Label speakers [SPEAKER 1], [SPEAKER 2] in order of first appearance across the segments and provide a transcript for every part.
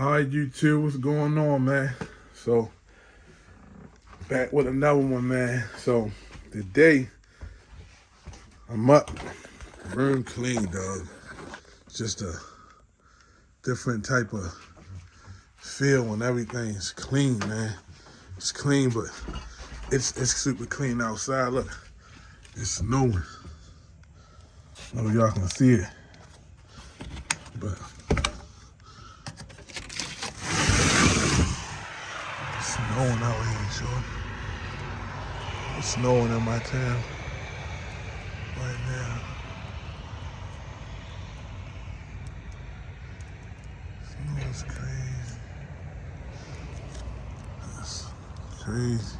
[SPEAKER 1] All right, YouTube, what's going on, man? So, back with another one, man. So, today, I'm up, room clean, dog. Just a different type of feel when everything's clean, man. It's clean, but it's super clean outside. Look, it's snowing. I don't know if y'all can see it, but it's snowing out here, sure. It's snowing in my town right now. Snow is crazy. That's crazy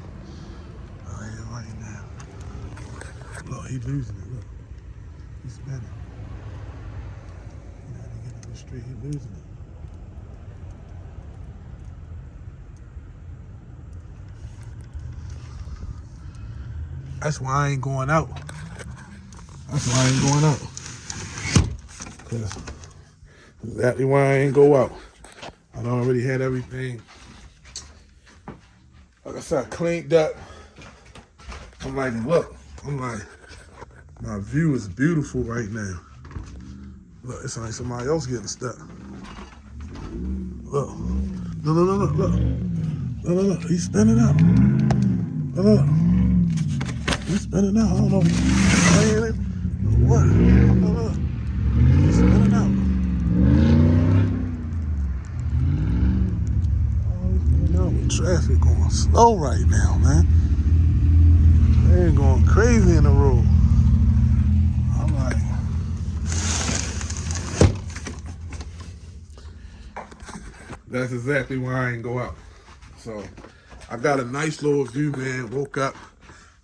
[SPEAKER 1] out here right now. Look, he losing it. Look, he's spinning. You gotta get in the street. He losing it. That's why I ain't going out. That's why I ain't going out. Cause exactly why I ain't go out. I done already had everything. Like I said, cleaned up. I'm like, look. I'm like, my view is beautiful right now. Look, it's like somebody else getting stuck. Look. Look. Look. He's spinning out. Look. He's spinning out. I don't know if he's playing it or what. Look. He's spinning out. Oh, he's spinning out with traffic going slow right now, man. They ain't going crazy in the road. I'm like, that's exactly why I ain't go out. So I got a nice little view, man. Woke up.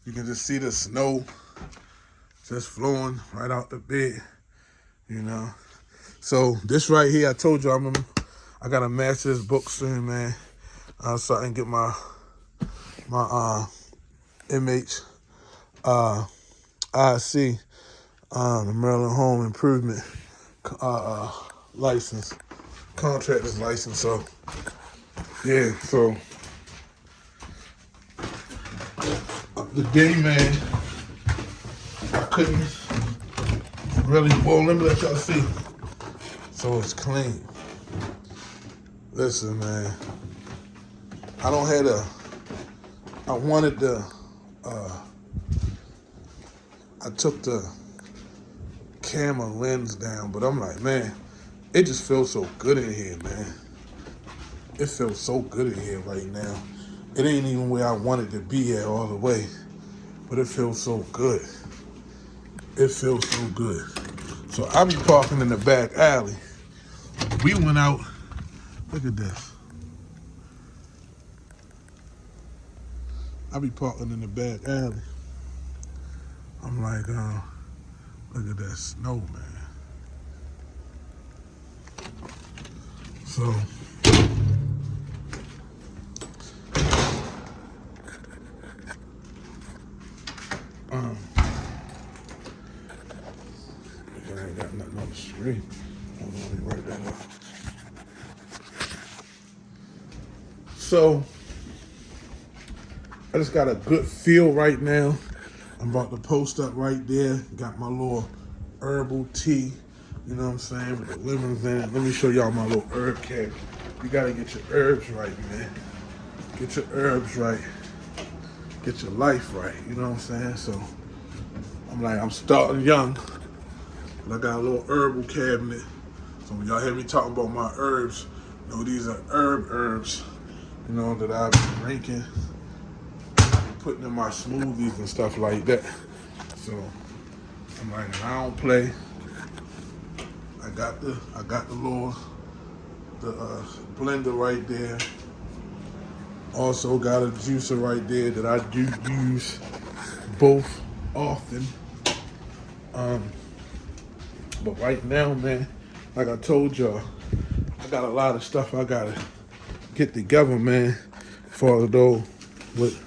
[SPEAKER 1] You can just see the snow just flowing right out the bed, you know. So this right here, I told you I got to master this book soon, man. So I can get my MHIC, the Maryland Home Improvement license, contractor's license. So yeah, so the day, man, I couldn't really, well, let me let y'all see. So it's clean. Listen, man, I took the camera lens down, but I'm like, man, it just feels so good in here, man. It feels so good in here right now. It ain't even where I wanted to be at all the way, but it feels so good. It feels so good. So I be parking in the back alley. We went out, look at this. I be parking in the back alley. I'm like, look at that snow, man. So, I ain't got nothing on the street. Hold on, let me write that up. So, I just got a good feel right now. I'm about to post up right there. Got my little herbal tea, you know what I'm saying, with the lemons in it. Let me show y'all my little herb cabinet. You gotta get your herbs right, man. Get your herbs right. Get your life right, you know what I'm saying? So, I'm starting young, but I got a little herbal cabinet. So when y'all hear me talking about my herbs, you know these are herbs, you know, that I've been drinking, putting in my smoothies and stuff like that. So I'm like, I don't play. I got the little blender right there. Also got a juicer right there that I do use both often. But right now, man, like I told y'all, I got a lot of stuff I gotta get together, man, for though with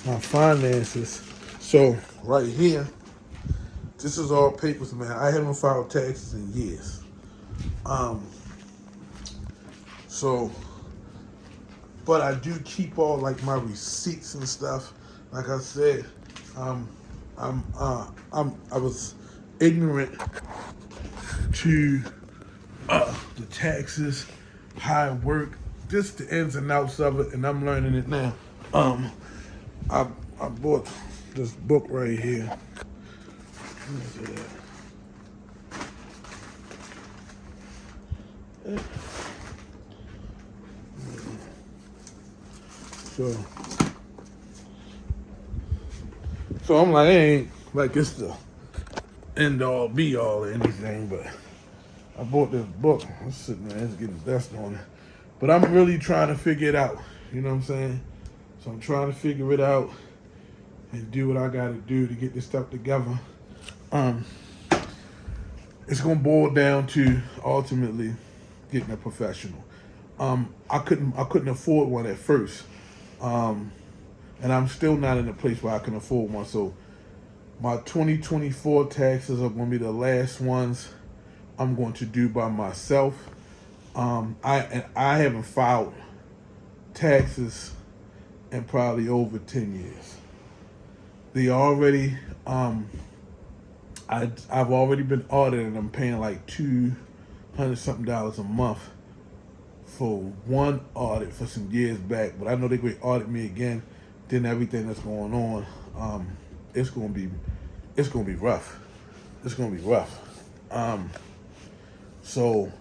[SPEAKER 1] my finances. So right here, this is all papers, man. I haven't filed taxes in years. So, but I do keep all like my receipts and stuff. Like I said, um, I was ignorant to the taxes, how it work, just the ins and outs of it, and I'm learning it now. Um, I I bought this book right here. Let me see that. So, so I'm like, it ain't like it's the end all be all or anything, but I bought this book. I'm sitting there, it's getting dust on it. But I'm really trying to figure it out. You know what I'm saying? So I'm trying to figure it out and do what I got to do to get this stuff together. It's gonna boil down to ultimately getting a professional. I couldn't afford one at first, and I'm still not in a place where I can afford one. So my 2024 taxes are gonna be the last ones I'm going to do by myself. I haven't filed taxes in probably over 10 years. They already I've already been audited. I'm paying like $200 something a month for one audit for some years back, but I know they're going to audit me again. Then everything that's going on, it's going to be rough. It's going to be rough. So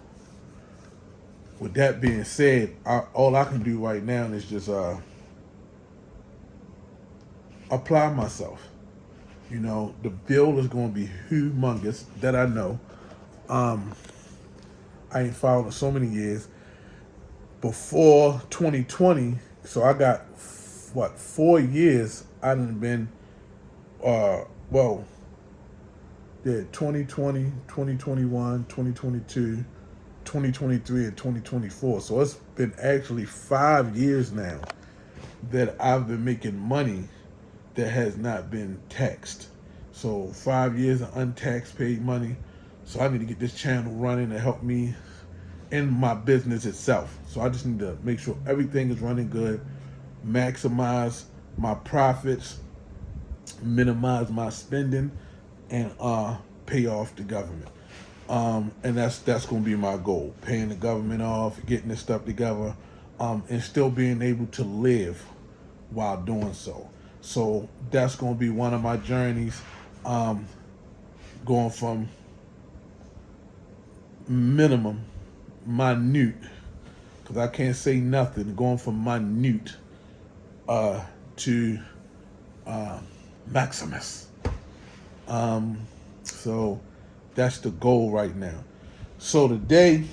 [SPEAKER 1] with that being said, all I can do right now is just apply myself. You know, the bill is going to be humongous, that I know. I ain't filed in so many years. Before 2020, so I got, 4 years I done been, well, yeah, 2020, 2021, 2022, 2023, and 2024. So it's been actually 5 years now that I've been making money that has not been taxed. So 5 years of untaxed paid money. So I need to get this channel running to help me in my business itself. So I just need to make sure everything is running good, maximize my profits, minimize my spending, and pay off the government. And that's going to be my goal: paying the government off, getting this stuff together, and still being able to live while doing so. So that's going to be one of my journeys, going from minute, because I can't say nothing, going from minute to Maximus. So that's the goal right now. So today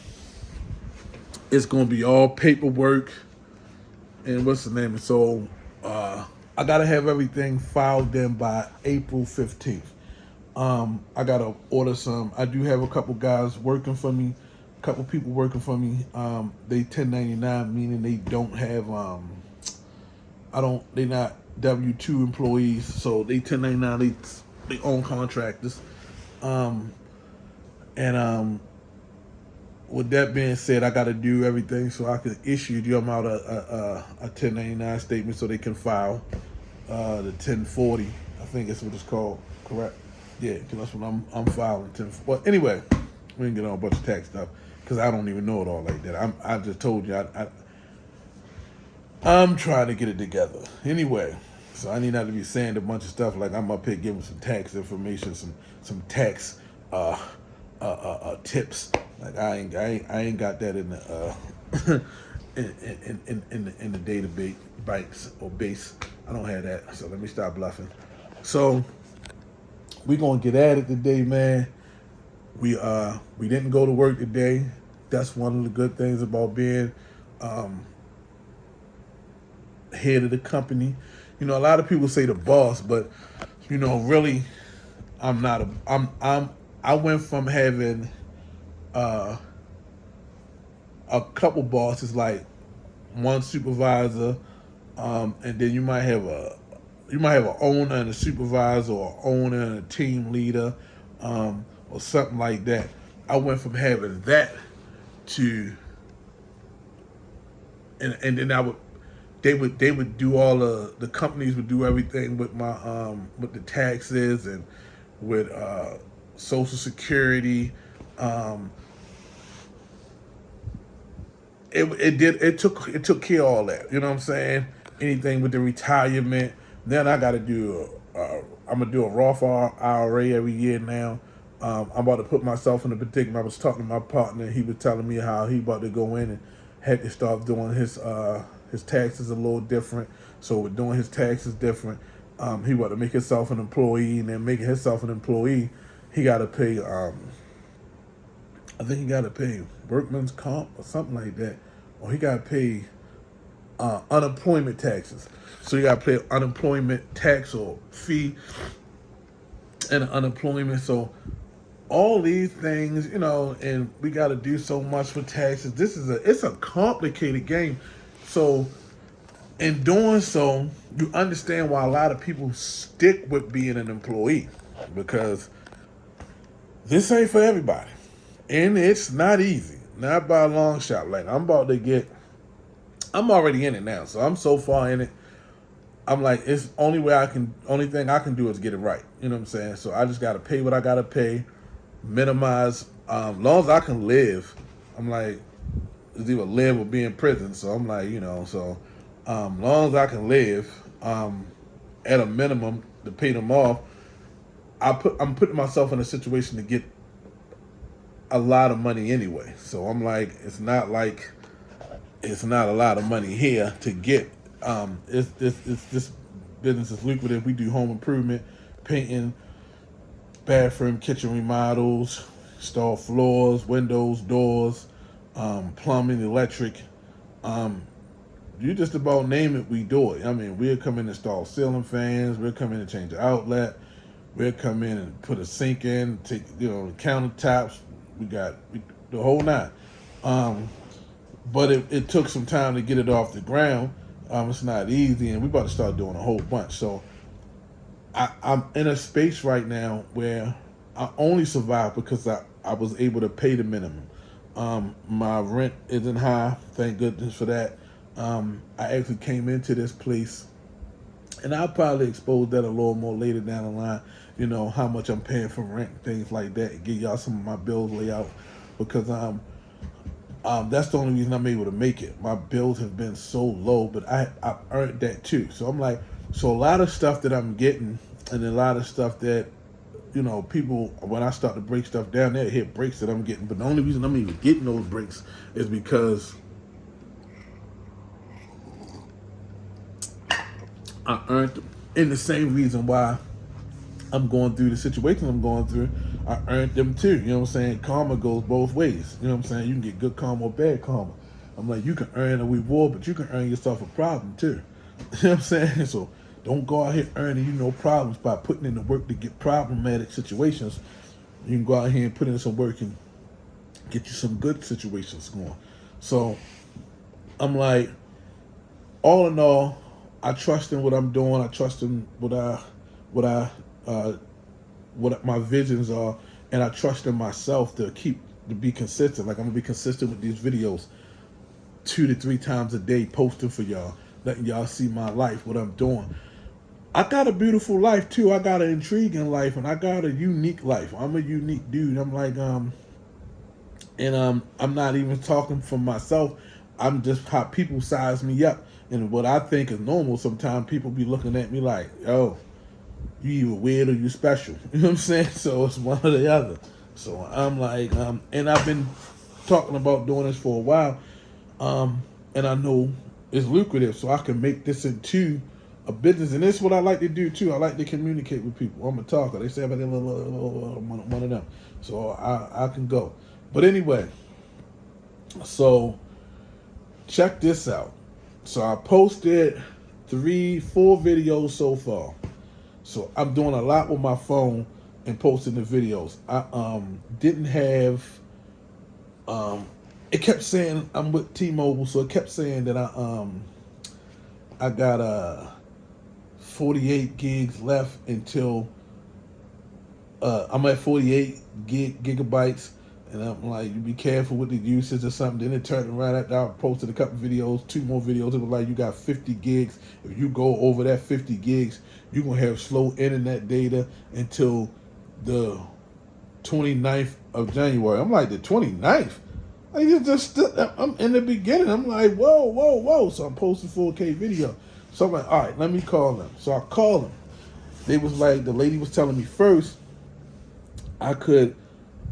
[SPEAKER 1] it's going to be all paperwork and what's the name? So I got to have everything filed in by April 15th. I got to order some. I do have a couple guys working for me, a couple people working for me. They 1099, meaning they don't have, they're not W-2 employees, so they 1099, they own contractors. With that being said, I got to do everything so I can issue them out a 1099 statement so they can file the 1040. I think that's what it's called, correct? Yeah, because that's what I'm filing. Well, anyway, we didn't get on a bunch of tax stuff because I don't even know it all like that. I just told you I'm trying to get it together. Anyway, so I need not to be saying a bunch of stuff like I'm up here giving some tax information, some tax tips. Like I ain't got that in the in the database banks or base. I don't have that. So let me stop bluffing. So we gonna get at it today, man. We didn't go to work today. That's one of the good things about being head of the company. You know, a lot of people say the boss, but you know, really, I'm not. I went from having a couple bosses, like one supervisor, and then you might have an owner and a supervisor, or owner and a team leader, or something like that. I went from having that to and then they would do all the companies would do everything with my with the taxes and with Social Security. Um, it took care of all that. You know what I'm saying? Anything with the retirement. Then I got to do I'm gonna do a Roth IRA every year now. I'm about to put myself in a predicament. I was talking to my partner. He was telling me how he about to go in and had to start doing his taxes a little different. So with doing his taxes different, he about to make himself an employee, and then making himself an employee, he got to pay. I think he got to pay workman's comp or something like that, or he got to pay unemployment taxes. So you got to pay unemployment tax or fee and unemployment. So all these things, and we got to do so much for taxes. It's a complicated game. So in doing so, you understand why a lot of people stick with being an employee, because this ain't for everybody. And it's not easy, not by a long shot. Like I'm already in it now, so I'm so far in it. I'm like, it's only thing I can do is get it right. You know what I'm saying? So I just got to pay what I got to pay, minimize, long as I can live. I'm like, it's either live or be in prison. So I'm like, long as I can live, at a minimum to pay them off, I'm putting myself in a situation to get a lot of money anyway. So I'm like, it's not a lot of money here to get. It's this business is lucrative. We do home improvement, painting, bathroom, kitchen remodels, install floors, windows, doors, plumbing, electric. You just about name it, we do it. I mean, we'll come in and install ceiling fans. We'll come in and change the outlet. We'll come in and put a sink in, take countertops. The whole nine. But it took some time to get it off the ground. It's not easy, and we about to start doing a whole bunch. So I'm in a space right now where I only survived because I was able to pay the minimum. My rent isn't high, thank goodness for that. I actually came into this place, and I'll probably expose that a little more later down the line, how much I'm paying for rent, things like that, and give y'all some of my bills layout, because that's the only reason I'm able to make it. My bills have been so low, but I earned that too. So I'm like, so a lot of stuff that I'm getting, and a lot of stuff that, people, when I start to break stuff down, they hit breaks that I'm getting. But the only reason I'm even getting those breaks is because I earned them. And the same reason why I'm going through the situation I'm going through, I earned them too. You know what I'm saying? Karma goes both ways. You know what I'm saying? You can get good karma or bad karma. I'm like, you can earn a reward, but you can earn yourself a problem too. You know what I'm saying? So don't go out here earning problems by putting in the work to get problematic situations. You can go out here and put in some work and get you some good situations going. So I'm like, all in all, I trust in what I'm doing. I trust in what my visions are, and I trust in myself to be consistent. Like I'm gonna be consistent with these videos 2 to 3 times a day, posting for y'all, letting y'all see my life, what I'm doing. I got a beautiful life too. I got an intriguing life, and I got a unique life. I'm a unique dude. I'm like, I'm not even talking for myself. I'm just how people size me up, and what I think is normal. Sometimes people be looking at me like, "Yo, you either weird or you special." You know what I'm saying? So it's one or the other. So I'm like, and I've been talking about doing this for a while, and I know it's lucrative, so I can make this into a business. And this is what I like to do too. I like to communicate with people. I'm a talker. They say I'm one of them, so I can go. But anyway, so check this out. So I posted 3-4 videos so far. So I'm doing a lot with my phone and posting the videos. I didn't have it kept saying I'm with T-Mobile, so it kept saying that I got 48 gigs left until I'm at 48 gigabytes And I'm like, you be careful with the usage or something. Then it turned around after I posted a couple videos, 2 more videos. It was like, you got 50 gigs. If you go over that 50 gigs, you're going to have slow internet data until the 29th of January. I'm like, the 29th? Like, it's just, I'm in the beginning. I'm like, whoa, whoa, whoa. So I'm posting 4K video. So I'm like, all right, let me call them. So I called them. They was like, the lady was telling me first, I could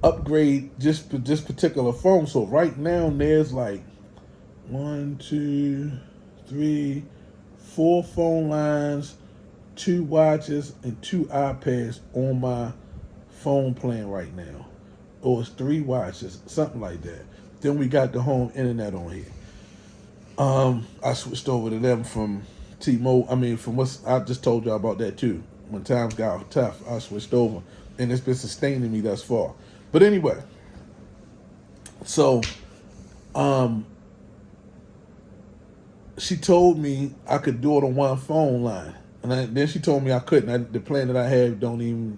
[SPEAKER 1] upgrade just this particular phone. So right now there's like 1, 2, 3, 4 phone lines, 2 watches, and 2 iPads on my phone plan right now. Or it's 3 watches, something like that. Then we got the home internet on here. I switched over to them from T-Mobile. I mean, from what I just told y'all about that too. When times got tough, I switched over, and it's been sustaining me thus far. But anyway, so she told me I could do it on 1 phone line, and then she told me I couldn't. The plan that I have don't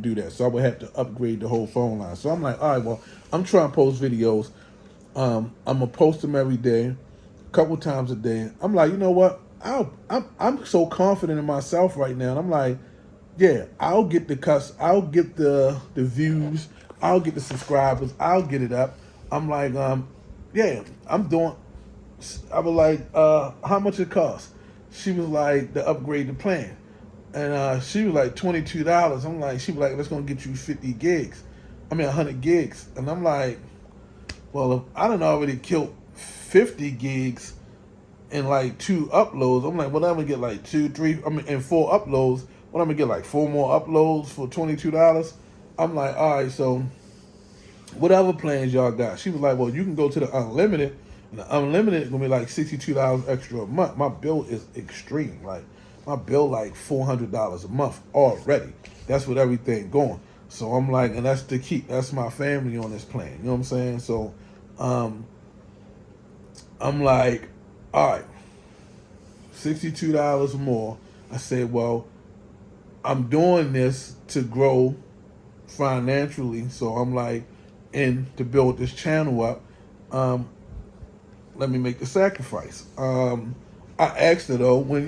[SPEAKER 1] do that, so I would have to upgrade the whole phone line. So I'm like, all right, well, I'm trying to post videos. I'm gonna post them every day, a couple times a day. I'm like, you know what? I'm so confident in myself right now, and I'm like, yeah, I'll get the views, I'll get the subscribers, I'll get it up. I'm like, yeah, I'm doing. I was like, how much it cost? She was like, to upgrade the plan, and she was like $22. I'm like, she was like, that's gonna get you 50 gigs. I mean 100 gigs, and I'm like, well, if I done already killed 50 gigs in like 2 uploads, I'm like, well, I'm gonna get like 2, 3, and 4 uploads. What, I'm gonna get like 4 more uploads for $22? I'm like, all right, so whatever plans y'all got. She was like, well, you can go to the unlimited, and the unlimited is gonna be like $62 extra a month. My bill is extreme. Like, my bill like $400 a month already. That's with everything going. So I'm like, and that's my family on this plan. You know what I'm saying? So I'm like, all right, $62 more. I said, well, I'm doing this to grow financially. So I'm like, and to build this channel up, let me make the sacrifice. I asked her though, when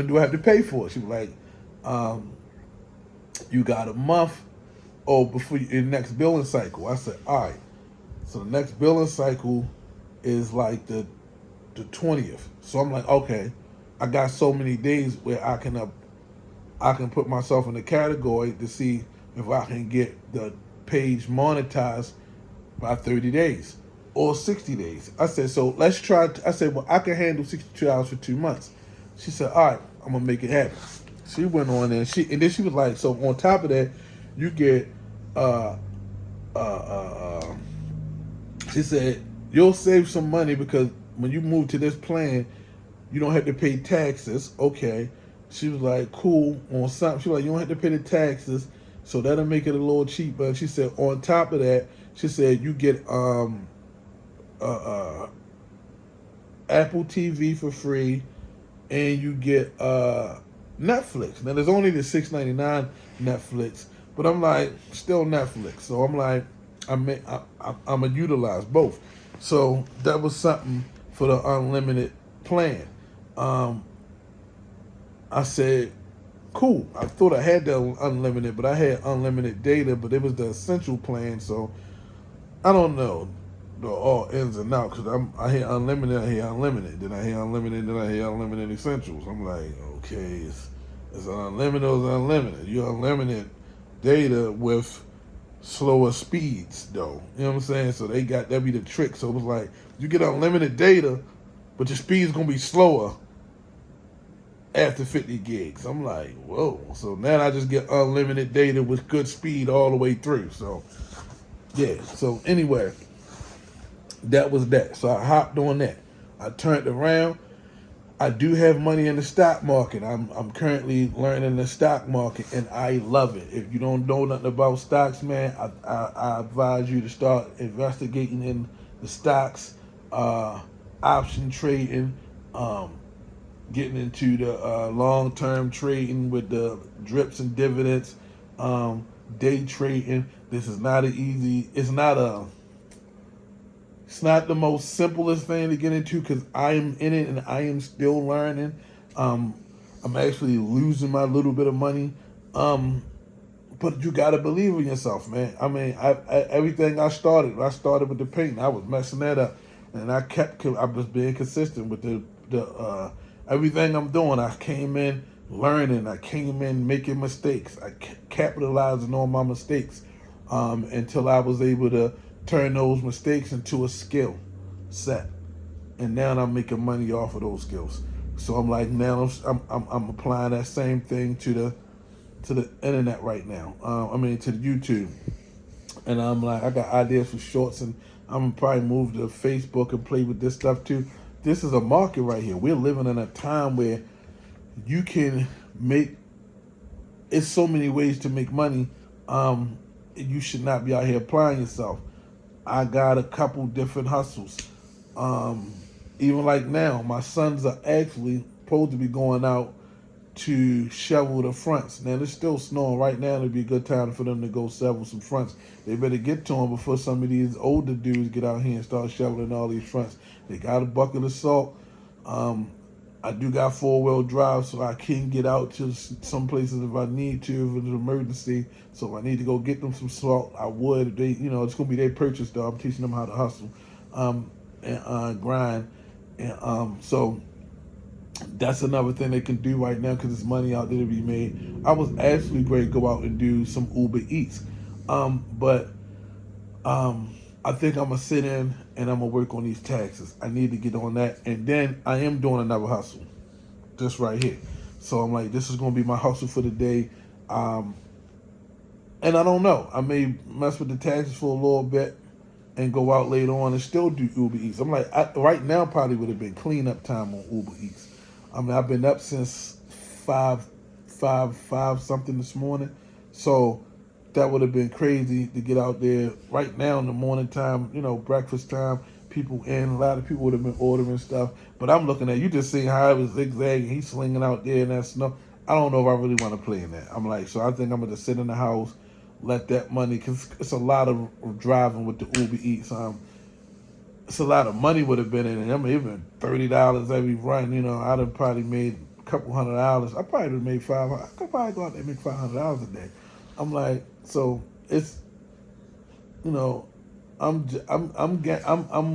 [SPEAKER 1] do I have to pay for it? She was like, you got a month before your next billing cycle. I said, all right. So the next billing cycle is like the 20th. So I'm like, okay, I got so many days where I can put myself in the category to see if I can get the page monetized by 30 days or 60 days. I said, so let's try. I said, well, I can handle $62 for 2 months. She said, all right, I'm gonna make it happen. She went on there, and then she was like, so on top of that, you get, she said, you'll save some money because when you move to this plan, you don't have to pay taxes. Okay. She was like, cool, on something. She was like, you don't have to pay the taxes, so that'll make it a little cheaper. And she said, on top of that, she said, you get Apple TV for free, and you get Netflix. Now, there's only the $6.99 Netflix, but I'm like, still Netflix. So I'm like, I'm gonna utilize both. So that was something for the unlimited plan. I said, cool. I thought I had the unlimited, but I had unlimited data, but it was the essential plan. So I don't know the all ins and outs, because I hear unlimited, I hear unlimited, then I hear unlimited, then I hear unlimited essentials. I'm like, okay, it's unlimited or it's unlimited. You unlimited data with slower speeds, though. You know what I'm saying? So that'd be the trick. So it was like, you get unlimited data, but your speed's gonna be slower after 50 gigs. I'm like, whoa. So now I just get unlimited data with good speed all the way through. So yeah. So anyway, that was that. So I hopped on that. I turned around. I do have money in the stock market. I'm currently learning the stock market, and I love it. If you don't know nothing about stocks, man, I advise you to start investigating in the stocks, option trading, getting into the long-term trading with the drips and dividends, day trading. This is not an easy. It's not a It's not the most simplest thing to get into because I am in it and I am still learning. I'm actually losing my little bit of money. But you gotta believe in yourself, man. I mean, everything I started with the painting. I was messing that up, and I was being consistent with the everything I'm doing. I came in learning. I came in making mistakes. I capitalizing on my mistakes until I was able to turn those mistakes into a skill set, and now I'm making money off of those skills. So I'm like, now I'm applying that same thing to the internet right now. To the YouTube, and I'm like, I got ideas for shorts, and I'm gonna probably move to Facebook and play with this stuff too. This is a market right here. We're living in a time where you can make. It's so many ways to make money. You should not be out here applying yourself. I got a couple different hustles. Even like now, my sons are actually supposed to be going out to shovel the fronts. Now, it's still snowing right now. It'd be a good time for them to go shovel some fronts. They better get to them before some of these older dudes get out here and start shoveling all these fronts. They got a bucket of salt. I do got 4-wheel drive, so I can get out to some places if I need to, if it's an emergency. So if I need to go get them some salt, I would. They, it's gonna be their purchase though. I'm teaching them how to hustle and grind, and so that's another thing they can do right now because there's money out there to be made. I was actually going to go out and do some Uber Eats, but I think I'm gonna sit in and I'm gonna work on these taxes. I need to get on that, and then I am doing another hustle, just right here. So I'm like, this is gonna be my hustle for the day, and I don't know. I may mess with the taxes for a little bit and go out later on and still do Uber Eats. I'm like, right now probably would have been cleanup time on Uber Eats. I mean, I've been up since five something this morning, so that would have been crazy to get out there right now in the morning time, breakfast time. People in, a lot of people would have been ordering stuff. But I'm looking at, you just seeing how I was zigzagging. He's slinging out there in that snow. I don't know if I really want to play in that. I'm like, so I think I'm going to sit in the house, let that money, because it's a lot of driving with the Uber Eats. It's a lot of money would have been in it. I mean, even $30 every run, I'd have probably made a couple $100. I probably would have made $500. I could probably go out there and make $500 a day. I'm like, so it's, I'm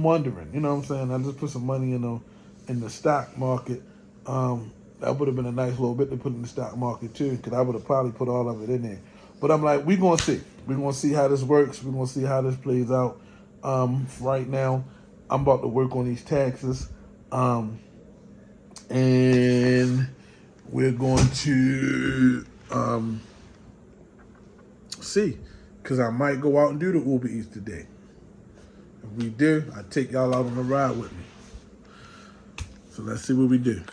[SPEAKER 1] wondering, you know what I'm saying? I just put some money in the stock market. That would have been a nice little bit to put in the stock market too, because I would have probably put all of it in there. But I'm like, we're gonna see. We're gonna see how this works. We're gonna see how this plays out. Right now, I'm about to work on these taxes, and we're going to see, because I might go out and do the Uber Eats today. If we do, I take y'all out on the ride with me. So let's see what we do.